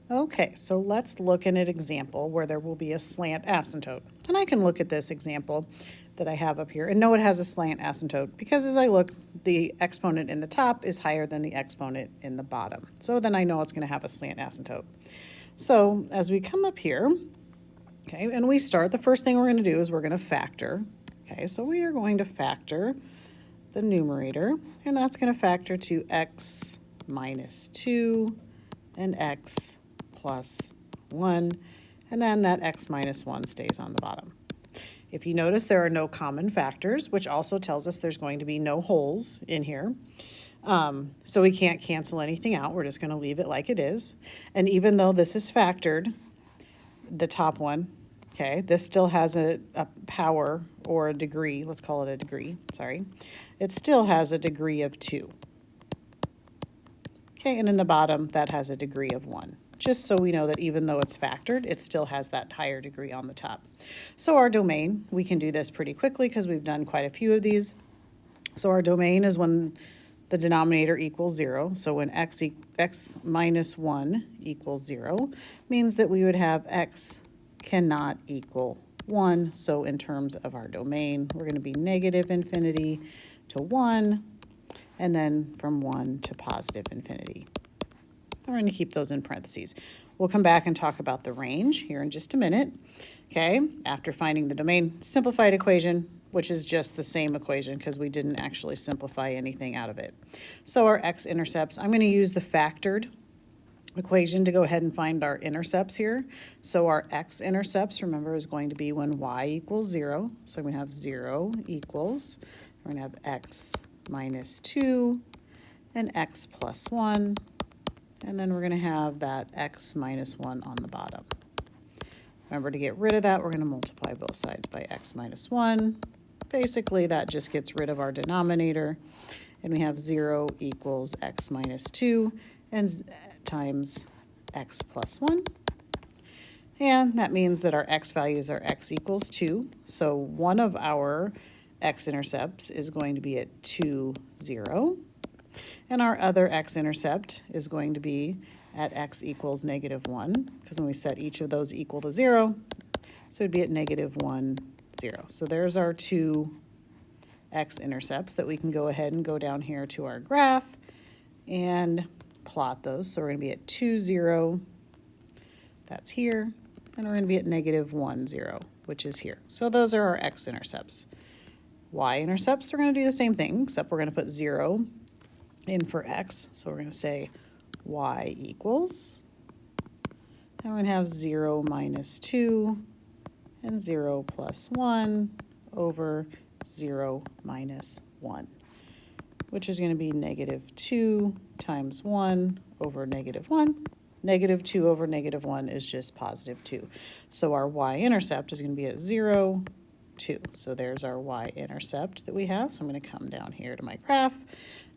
Okay, so let's look at an example where there will be a slant asymptote. And I can look at this example that I have up here and know it has a slant asymptote because as I look, the exponent in the top is higher than the exponent in the bottom. So then I know it's going to have a slant asymptote. So as we come up here, okay, and we start, the first thing we're going to do is we're going to factor. Okay, so we are going to factor the numerator, and that's going to factor to x minus 2 and x plus 1, and then that x minus 1 stays on the bottom. If you notice, there are no common factors, which also tells us there's going to be no holes in here. So we can't cancel anything out. We're just going to leave it like it is. And even though this is factored, the top one, okay, this still has a power or a degree. Let's call it a degree, sorry. It still has a degree of 2. Okay, and in the bottom, that has a degree of 1. Just so we know that even though it's factored, it still has that higher degree on the top. So our domain, we can do this pretty quickly because we've done quite a few of these. So our domain is when the denominator equals 0. So when x minus 1 equals 0, means that we would have x cannot equal 1. So in terms of our domain, we're going to be negative infinity to 1, and then from 1 to positive infinity. We're going to keep those in parentheses. We'll come back and talk about the range here in just a minute. Okay, after finding the domain, simplified equation, which is just the same equation because we didn't actually simplify anything out of it. So our x-intercepts, I'm going to use the factored equation to go ahead and find our intercepts here. So our x-intercepts, remember, is going to be when y equals 0. So we're going to have 0 equals, we're going to have x minus 2 and x plus 1. And then we're going to have that x minus 1 on the bottom. Remember, to get rid of that, we're going to multiply both sides by x minus 1. Basically, that just gets rid of our denominator. And we have 0 equals x minus 2 and times x plus 1. And that means that our x values are x equals 2. So one of our x-intercepts is going to be at 2, 0. And our other x-intercept is going to be at x equals negative 1, because when we set each of those equal to 0, so it'd be at negative 1, 0. So there's our two x-intercepts that we can go ahead and go down here to our graph and plot those. So we're going to be at 2, 0, that's here, and we're going to be at negative 1, 0, which is here. So those are our x-intercepts. Y-intercepts, we're going to do the same thing, except we're going to put 0 in for x. So we're going to say y equals, and we're going to have 0 minus 2 and 0 plus 1 over 0 minus 1, which is going to be negative 2 times 1 over negative 1. Negative 2 over negative 1 is just positive 2. So our y-intercept is going to be at 0, 2. So there's our y-intercept that we have. So I'm going to come down here to my graph.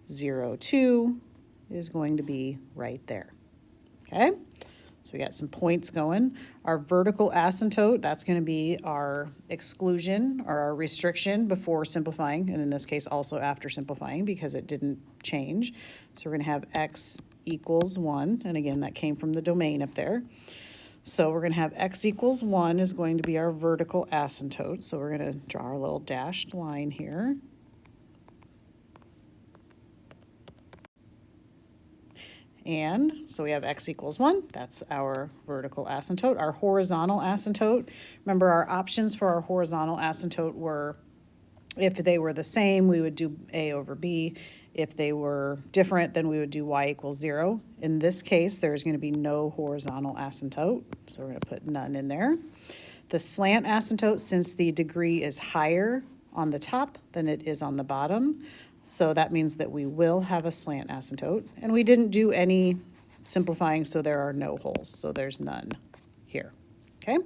0, 2 is going to be right there. Okay, so we got some points going. Our vertical asymptote, that's going to be our exclusion or our restriction before simplifying, and in this case also after simplifying because it didn't change. So we're going to have x equals 1, and again that came from the domain up there. So we're going to have x equals 1 is going to be our vertical asymptote. So we're going to draw our little dashed line here. And so we have x equals 1. That's our vertical asymptote. Our horizontal asymptote, remember our options for our horizontal asymptote were, if they were the same, we would do a over b. If they were different, then we would do y equals 0. In this case, there's going to be no horizontal asymptote, so we're going to put none in there. The slant asymptote, since the degree is higher on the top than it is on the bottom, so that means that we will have a slant asymptote. And we didn't do any simplifying, so there are no holes. So there's none here. Okay?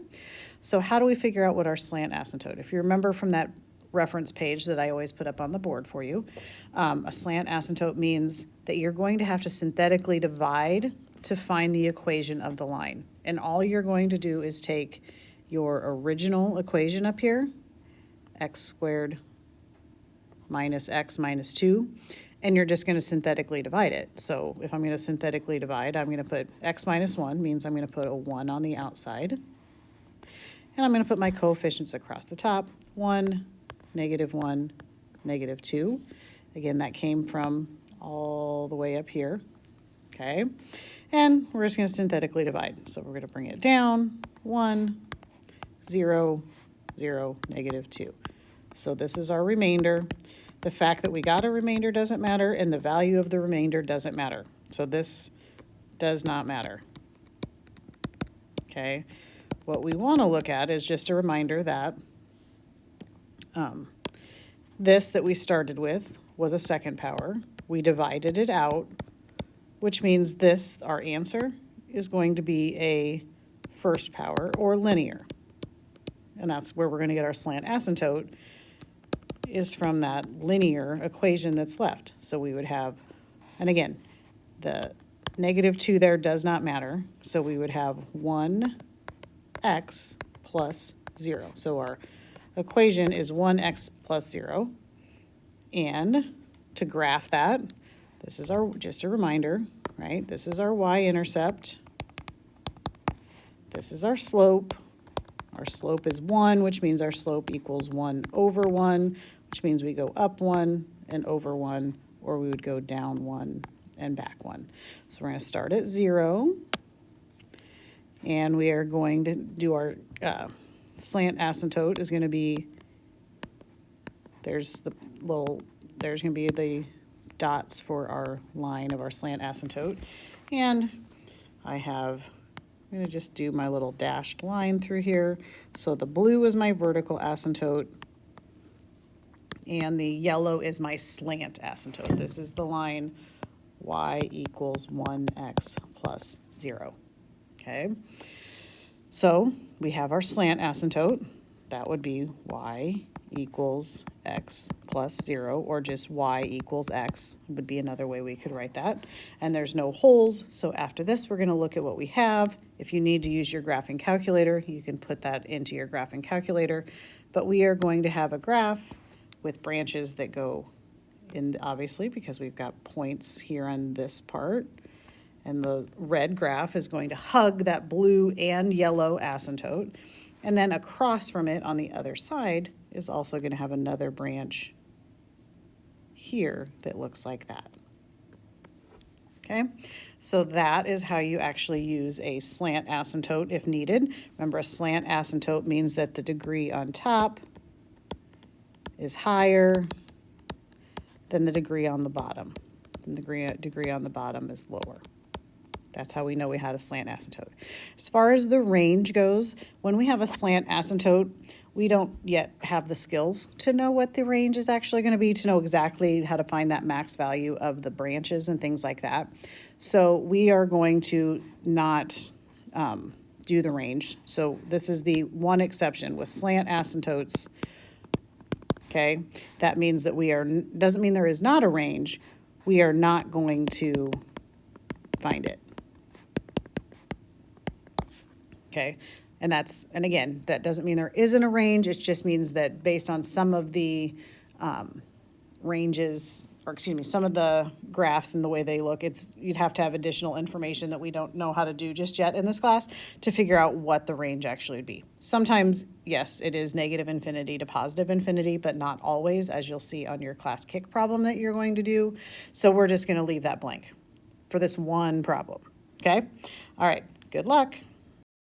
So how do we figure out what our slant asymptote? If you remember from that reference page that I always put up on the board for you, a slant asymptote means that you're going to have to synthetically divide to find the equation of the line. And all you're going to do is take your original equation up here, x squared minus x minus 2, and you're just going to synthetically divide it. So if I'm going to synthetically divide, I'm going to put x minus 1, means I'm going to put a 1 on the outside. And I'm going to put my coefficients across the top, 1, -1, -2. Again, that came from all the way up here, okay? And we're just going to synthetically divide. So we're going to bring it down, 1, 0, 0, -2. So this is our remainder. The fact that we got a remainder doesn't matter, and the value of the remainder doesn't matter. So this does not matter, okay? What we want to look at is just a reminder that this that we started with was a second power. We divided it out, which means this, our answer, is going to be a first power or linear. And that's where we're going to get our slant asymptote, is from that linear equation that's left. So we would have, and again, the -2 there does not matter. So we would have 1x plus 0. So our equation is 1x plus 0. And to graph that, this is our, just a reminder, right? This is our y-intercept. This is our slope. Our slope is 1, which means our slope equals 1 over 1, which means we go up 1 and over 1, or we would go down 1 and back 1. So we're going to start at 0, and we are going to do our slant asymptote is going to be, there's going to be the dots for our line of our slant asymptote, and I'm going to just do my little dashed line through here. So the blue is my vertical asymptote, and the yellow is my slant asymptote. This is the line y equals 1x plus 0, okay? So we have our slant asymptote. That would be y equals x plus 0, or just y equals x would be another way we could write that. And there's no holes, so after this we're going to look at what we have. If you need to use your graphing calculator, you can put that into your graphing calculator. But we are going to have a graph with branches that go in, obviously, because we've got points here on this part. And the red graph is going to hug that blue and yellow asymptote. And then across from it on the other side is also going to have another branch here that looks like that. Okay, so that is how you actually use a slant asymptote if needed. Remember, a slant asymptote means that the degree on top is higher than the degree on the bottom. The degree on the bottom is lower. That's how we know we had a slant asymptote. As far as the range goes, when we have a slant asymptote, we don't yet have the skills to know what the range is actually going to be, to know exactly how to find that max value of the branches and things like that. So we are going to not do the range. So this is the one exception with slant asymptotes. Okay, that means that doesn't mean there is not a range. We are not going to find it. Okay, and again, that doesn't mean there isn't a range. It just means that based on some of the ranges, or excuse me, some of the graphs and the way they look, you'd have to have additional information that we don't know how to do just yet in this class to figure out what the range actually would be. Sometimes, yes, it is -infinity to +infinity, but not always, as you'll see on your class kick problem that you're going to do. So we're just going to leave that blank for this one problem, okay? All right, good luck.